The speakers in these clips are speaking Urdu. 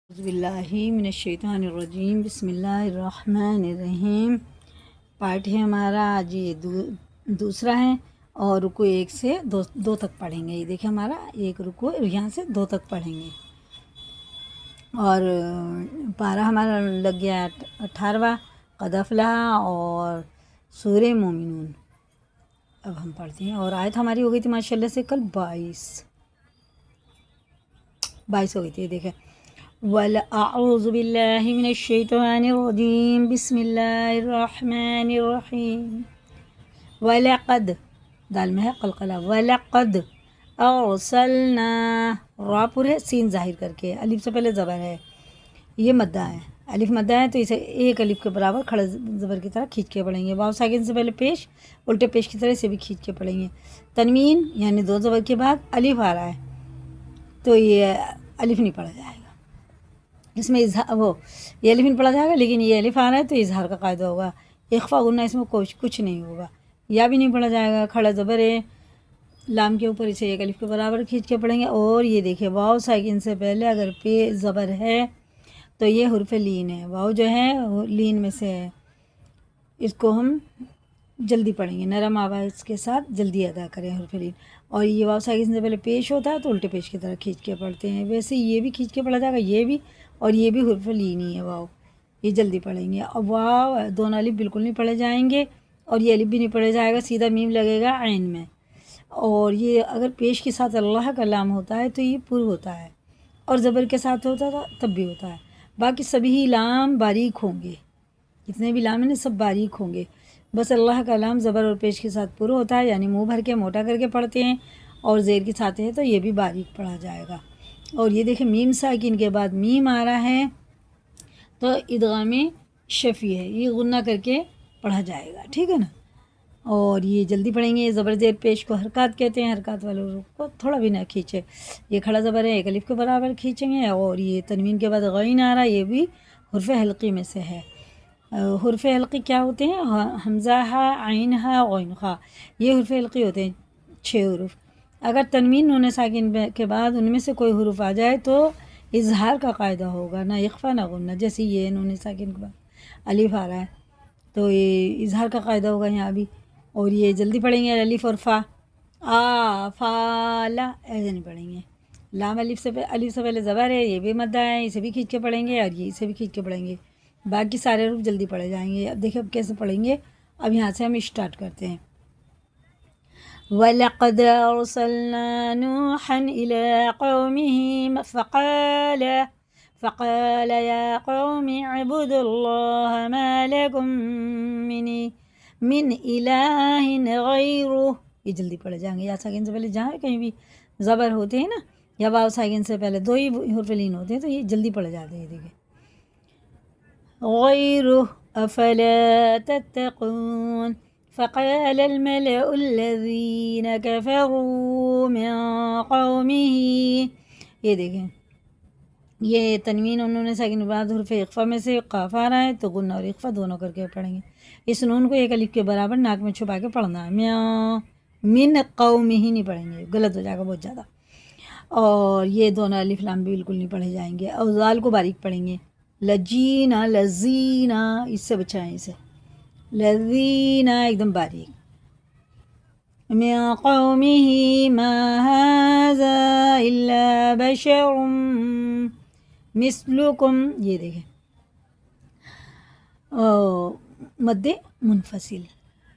اعوذ باللہ من الشیطان الرجیم، بسم اللہ الرحمن الرحیم۔ پارٹ ہے ہمارا آج یہ دوسرا ہے، اور رکو 1 سے 2 تک پڑھیں گے۔ یہ دیکھیں ہمارا ایک رکو یہاں سے 2 تک پڑھیں گے، اور پارہ ہمارا لگ گیا 18واں قد افلح اور سورہ مومنون۔ اب ہم پڑھتے ہیں، اور آیت ہماری ہو گئی تھی ماشاء اللہ سے کل 22 ہو گئی تھی۔ دیکھیں اعوذ باللہ من الشیطان الرجیم، بسم اللہ الرحمن الرحیم۔ وَلَقَدْ دال میں ہے قلقلہ، وَلَقَدْ أَرْسَلْنَا را پر ہے سین ظاہر کر کے، الف سے پہلے زبر ہے، یہ مدہ ہے، الف مدہ ہے تو اسے ایک الف کے برابر کھڑے زبر کی طرح کھینچ کے پڑھیں گے۔ واو ساکن سے پہلے پیش، الٹے پیش کی طرح سے بھی کھینچ کے پڑھیں گے۔ تنوین یعنی 2 زبر کے بعد الف آ رہا ہے تو یہ الف نہیں پڑھا جائے گا، اس میں یہ الف نہیں پڑھا جائے گا، لیکن یہ الف آ رہا ہے تو اظہار کا قاعدہ ہوگا، اخفا غنہ اس میں کچھ نہیں ہوگا، یا بھی نہیں پڑھا جائے گا۔ کھڑا زبر ہے لام کے اوپر، اسے ایک الف کے برابر کھینچ کے پڑھیں گے۔ اور یہ دیکھیں واو ساکن سے پہلے اگر پہ زبر ہے تو یہ حرف لین ہے، واو جو ہے لین میں سے ہے، اس کو ہم جلدی پڑھیں گے، نرم آواز کے ساتھ جلدی ادا کریں حرف لین۔ اور یہ واو ساکن سے پہلے پیش ہوتا ہے تو الٹے پیش کی طرح کھینچ کے پڑھتے ہیں، ویسے یہ بھی کھینچ کے پڑھا جائے گا، یہ بھی، اور یہ بھی حرف لین ہی ہے واو، یہ جلدی پڑھیں گے۔ اور واو دونوں الف بالکل نہیں پڑھے جائیں گے، اور یہ الف بھی نہیں پڑھے جائے گا، سیدھا میم لگے گا عین میں۔ اور یہ اگر پیش کے ساتھ اللہ کا لام ہوتا ہے تو یہ پر ہوتا ہے، اور زبر کے ساتھ ہوتا تھا تب بھی ہوتا ہے۔ باقی سبھی لام باریک ہوں گے، جتنے بھی لام ہیں سب باریک ہوں گے، بس اللہ کا لام زبر اور پیش کے ساتھ پر ہوتا ہے، یعنی منہ بھر کے موٹا کر کے پڑھتے ہیں، اور زیر کے ساتھ ہے تو یہ بھی باریک پڑھا جائے گا۔ اور یہ دیکھیں میم ساکن کے بعد میم آ رہا ہے تو ادغام شفی ہے، یہ غنہ کر کے پڑھا جائے گا، ٹھیک ہے نا۔ اور یہ جلدی پڑھیں گے، زبر زیر پیش کو حرکات کہتے ہیں، حرکات والوں کو تھوڑا بھی نہ کھینچے، یہ کھڑا زبر ہے ایک الف کے برابر کھینچیں گے۔ اور یہ تنوین کے بعد غین آ رہا ہے، یہ بھی حرف حلقی میں سے ہے۔ حرف حلقی کیا ہوتے ہیں؟ حمزہ ہا، عین ہا، غین خا، یہ حرف حلقی ہوتے ہیں، 6 حروف۔ اگر تنوین نون ساکن کے بعد ان میں سے کوئی حروف آ جائے تو اظہار کا قاعدہ ہوگا، نہ اخفا نہ غنہ، جیسے یہ نون ساکن کے بعد الف آ رہا ہے تو یہ اظہار کا قاعدہ ہوگا یہاں بھی۔ اور یہ جلدی پڑھیں گے، الف اور فا، فا لا ایسے نہیں پڑھیں گے۔ لام الف سے پہلے زبر ہے، یہ بھی مدہ ہے، اسے بھی کھینچ کے پڑھیں گے، اور یہ اسے بھی کھینچ کے پڑھیں گے، باقی سارے حروف جلدی پڑھے جائیں گے۔ اب دیکھیں اب کیسے پڑھیں گے، اب یہاں سے ہم اسٹارٹ کرتے ہیں۔ وَلَقَدْ أَرْسَلْنَا نُوحًا إِلَىٰ قَوْمِهِ فَقَالَ يَا قَوْمِ اعْبُدُوا اللَّهَ مَا لَكُم مِّنْ إِلَٰهٍ غَيْرُهُ، یہ جلدی پڑھے جائیں گے، یا ساکن سے پہلے جہاں کہیں بھی زبر ہوتے ہیں نا، یا واو ساکن سے پہلے 2 ہی حرف لین ہوتے ہیں تو یہ جلدی پڑھے جاتے ہیں۔ دیکھیں غَيْرُهُ أَفَلَا تَتَّقُونَ فَقَالَ الْمَلَأُ الَّذِينَ كَفَرُوا مِن قَوْمِهِ، یہ دیکھیں یہ تنوین انہوں نے ساکن بعد حرف اخفا میں سے قاف آ رہا ہے تو غنہ اور اخفا دونوں کر کے پڑھیں گے۔ اس نون کو ایک الف کے برابر ناک میں چھپا کے پڑھنا ہے، من قومہ ہی نہیں پڑھیں گے، غلط ہو جائے گا بہت زیادہ۔ اور یہ دونوں الف لام بھی بالکل نہیں پڑھے جائیں گے، اور زال کو باریک پڑھیں گے، لجینا لذینا، اس سے بچائیں اسے، لذینا ایک دم باریک۔ من قومه ما هذا الا بشر مثلکم، یہ دیکھیں مد منفصل،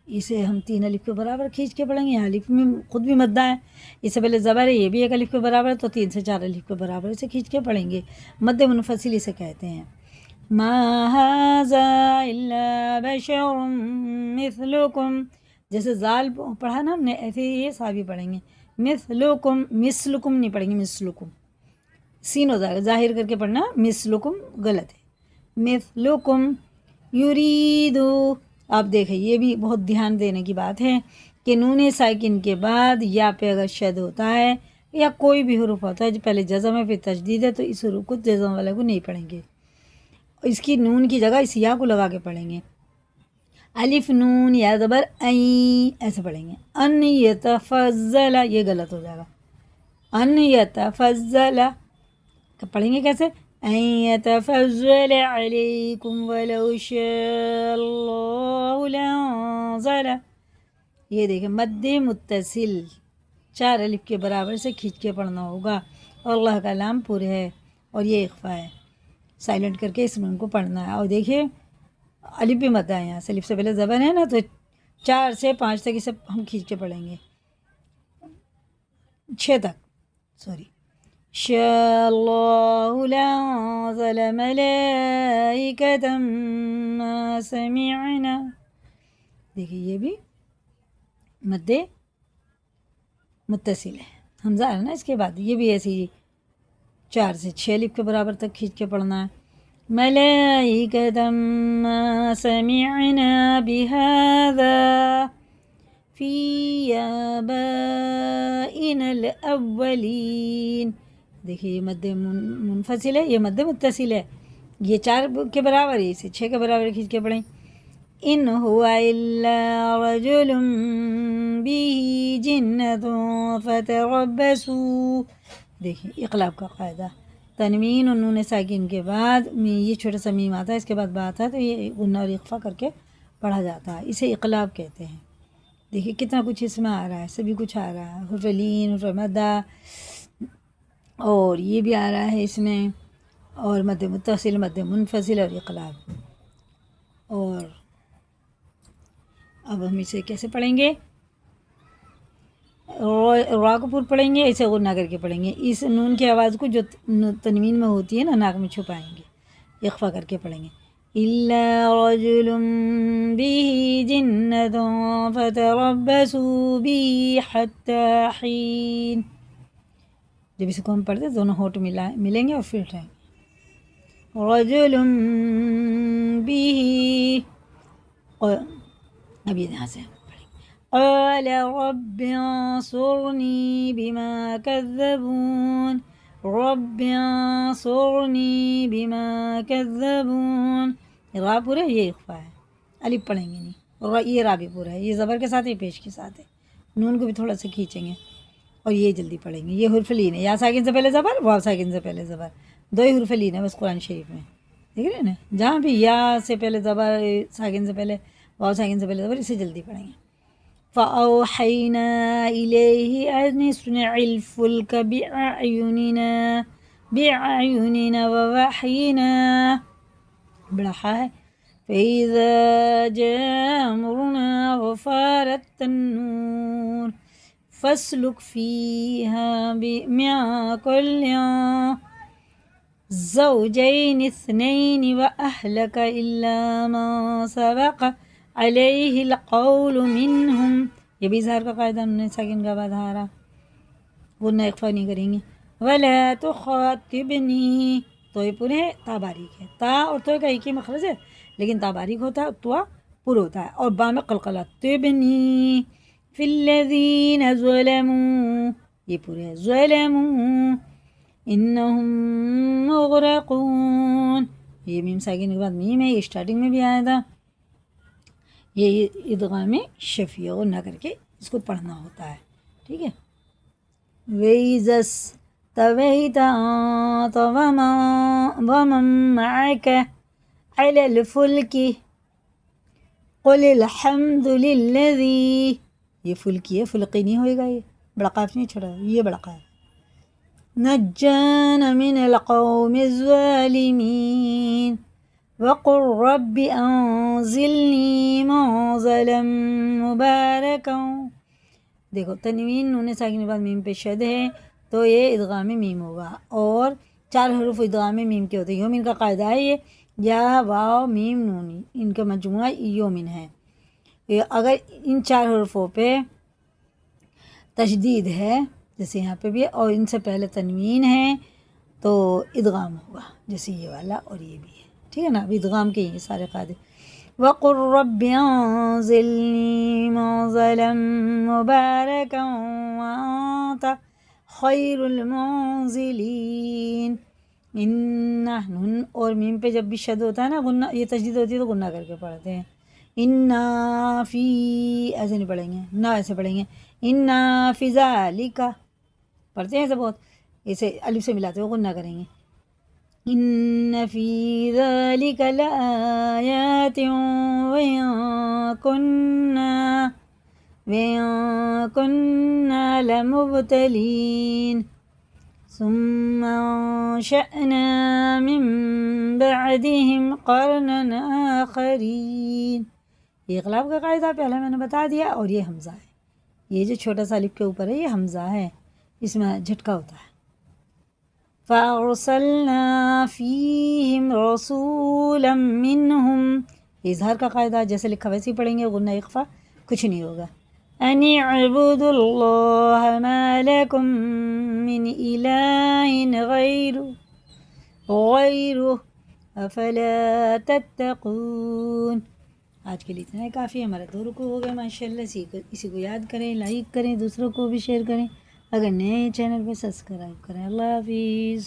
اسے ہم 3 الف کے برابر کھینچ کے پڑھیں گے، یہاں الف میں خود بھی مدہ ہے، اس سے پہلے زبر ہے، یہ بھی ایک الف کے برابر ہے تو 3 سے 4 الف کے برابر اسے کھینچ کے پڑھیں گے، مد منفصل اسے کہتے ہیں۔ ما هذا الا بشر مثلکم، جیسے زال پڑھا نا ہم نے، ایسے یہ سا بھی پڑھیں گے، مثلکم، مثلکم نہیں پڑھیں گے، مثلکم سین ہو جائے گا، ظاہر کر کے پڑھنا، مثلکم غلط ہے، مثلکم یریدو۔ آپ دیکھیں یہ بھی بہت دھیان دینے کی بات ہے کہ نون ساکن کے بعد یا پہ اگر شد ہوتا ہے یا کوئی بھی حروف ہوتا ہے جو پہلے جزم ہے پھر تشدید ہے تو اس حروف کو جزم والے کو نہیں پڑھیں گے، اس کی نون کی جگہ اس یا کو لگا کے پڑھیں گے، الف نون یا زبر این ایسے پڑھیں گے۔ ان یتفضل، یہ غلط ہو جائے گا، ان یتفضل پڑھیں گے کیسے؟ أن يتفضل عليكم ولو شاء الله لانزل. یہ دیکھیں مد متصل 4 الف کے برابر سے کھینچ کے پڑھنا ہوگا، اور اللہ کا لام پر ہے اور یہ اخفا ہے، سائلنٹ کر کے اس نون کو پڑھنا ہے۔ اور دیکھیے الف بھی مد ہے، یہاں سے الف سے پہلے زبر ہے نا، تو 4 سے 5 تک یہ سب ہم کھینچ کے پڑھیں گے، 6 تک سوری۔ شاء اللہ لانزل ملائکۃ ما سمعنا، دیکھیے یہ بھی مد متصل ہے، حمزہ ہے نا اس کے بعد، یہ بھی ایسی 4 سے 6 الف کے برابر تک کھینچ کے پڑھنا ہے۔ ملائکۃ ما سمعنا بہذا فی آبائنا الاولین، دیکھیے یہ مد منفصل ہے، یہ مد متصل ہے، یہ 4 کے برابر ہے، اسے 6 کے برابر کھینچ کے پڑھیں۔ ان هو الا رجل به جنۃ فتربصوا، دیکھیں اقلاب کا قاعدہ، تنوین اور نون ساکن کے بعد یہ چھوٹا سا میم آتا ہے، اس کے بعد با آتا ہے، تو یہ غنہ اور اخفا کر کے پڑھا جاتا ہے، اسے اقلاب کہتے ہیں۔ دیکھیے کتنا کچھ اس میں آ رہا ہے، سبھی کچھ آ رہا ہے، حرف لین، حرف مدہ، اور یہ بھی آ رہا ہے اس میں، اور مد متصل، مد منفصل اور اقلاب۔ اور اب ہم اسے کیسے پڑھیں گے؟ را کو پر پڑھیں گے، اسے غنہ کر کے پڑھیں گے، اس نون کی آواز کو جو تنوین میں ہوتی ہے نا ناک میں چھپائیں گے، اخفا کر کے پڑھیں گے۔ إلا رجل به جنة فتربصوا به حتى حين، جب اس کو ہم پڑھتے دونوں ہونٹ ملیں گے اور پھر اٹھائیں گے۔ رجل به، اب یہ یہاں سے قال رب انصرني بما كذبون، رب انصرني بما كذبون، را پورا ہے، یہ اخفا ہے، الف پڑھیں گے نہیں، اور یہ را بھی پورا ہے، یہ زبر کے ساتھ ہے، پیش کے ساتھ ہے، نون کو بھی تھوڑا سا کھینچیں گے اور یہ جلدی پڑھیں گے۔ یہ حرف لین ہے، یا ساکن سے پہلے زبر، واو ساکن سے پہلے زبر، 2 ہی حرف لین ہے بس قرآن شریف میں، دیکھ رہے ہیں نا، جہاں بھی یا سے پہلے زبر، ساکن سے پہلے واو ساکن سے پہلے زبر، اسے جلدی پڑھیں گے۔ فأوحينا إليه أن اصنع الفلك بأعيننا ووحينا، بڑا خا ہے، فإذا جاء أمرنا وفارت التنور فاسلك فيها من كل زوجين 2 وأهلك إلا ما سبق علیہ القول منہم، یہ بھی اظہار کا قاعدہ، انہوں نے ساکن کا بعد ہارا، غنہ اخفا نہیں کریں گے۔ ولا تخاطبنی، تو یہ پورے تا باریک ہے، تا اور تو کا ایک ہی مخرج ہے، لیکن تا باریک ہوتا ہے، تو پر ہوتا ہے، اور با میں قلقلہ، تبنی فی الذین ظلموا، یہ پورے ہے، ظلموا انہم مغرقون، یہ میم ساکن کے بعد میم ہے، یہ اسٹارٹنگ میں بھی آیا تھا، یہ ادغام شفیع غنہ کر کے اس کو پڑھنا ہوتا ہے، ٹھیک ہے۔ وَإِذَا اسْتَوَيْتَ أَنْتَ وَمَن مَّعَكَ عَلَى الْفُلْكِ قُلِ الْحَمْدُ لِلَّذِي، یہ فلکی ہے، فلقی نہیں ہوئے گا، یہ بڑا قاف نہیں چھڑا، یہ بڑا قاف، نَجَّانَا مِنَ الْقَوْمِ الظَّالِمِينَ وَقُلْ رَبِّ أَنزِلْنِي مُنزَلًا مُبَارَكًا، دیکھو تنوین نون ساکن کے بعد میم پہ شد ہے، تو یہ ادغام میم ہوگا، اور 4 حروف ادغام میم کے ہوتے ہیں، یومن کا قاعدہ ہے، یہ یا واو میم نونی، ان کا مجموعہ یومن ہے، اگر ان 4 حروفوں پہ تشدید ہے جیسے یہاں پہ بھی، اور ان سے پہلے تنوین ہے تو ادغام ہوگا، جیسے یہ والا اور یہ بھی ہے، ٹھیک ہے نا، اب ادغام کے یہ سارے قاعدے۔ وَقُلْ رَبِّ أَنزِلْنِي مُنزَلًا مُبَارَكًا وَأَنْتَ خَيْرُ الْمُنزِلِينَ، نون اور میم پہ جب بھی شد ہوتا ہے نا، غنہ، یہ تشدید ہوتی ہے تو غنہ کر کے پڑھتے ہیں، اِنَّا فِي، ایسے نہیں پڑھیں گے، نہ ایسے پڑھیں گے، اِنَّا فِي ذَلِكَ، پڑھتے ہیں ایسے بہت، اسے الف سے ملاتے ہوئے غنہ کریں گے، إن في ذلك لآيات وإن كنا لمبتلين ثم أنشأنا من بعدهم قرنا آخرین. یہ اغلاب کا قاعدہ پہلے میں نے بتا دیا، اور یہ حمزہ ہے. یہ جو چھوٹا سا الف کے اوپر ہے یہ حمزہ ہے، اس میں جھٹکا ہوتا ہے. فَأَرْسَلْنَا فِيهِمْ رَسُولًا مِّنْهُمْ. اظہار کا قاعدہ جیسے لکھا ویسے ہی پڑھیں گے، غنہ اخفا کچھ نہیں ہوگا. أَنِ اعْبُدُوا اللَّهَ مَا لَكُم مِّنْ إِلَٰهٍ غَيْرُهُ أَفَلَا تَتَّقُونَ. آج کے لیے اتنا ہی کافی ہے. ہمارا 2 رکوع ہو گئے ماشاءاللہ. اسی کو یاد کریں، لائک کریں، دوسروں کو بھی شیئر کریں. اگر نئے چینل پہ سبسکرائب کریں. اللہ حافظ.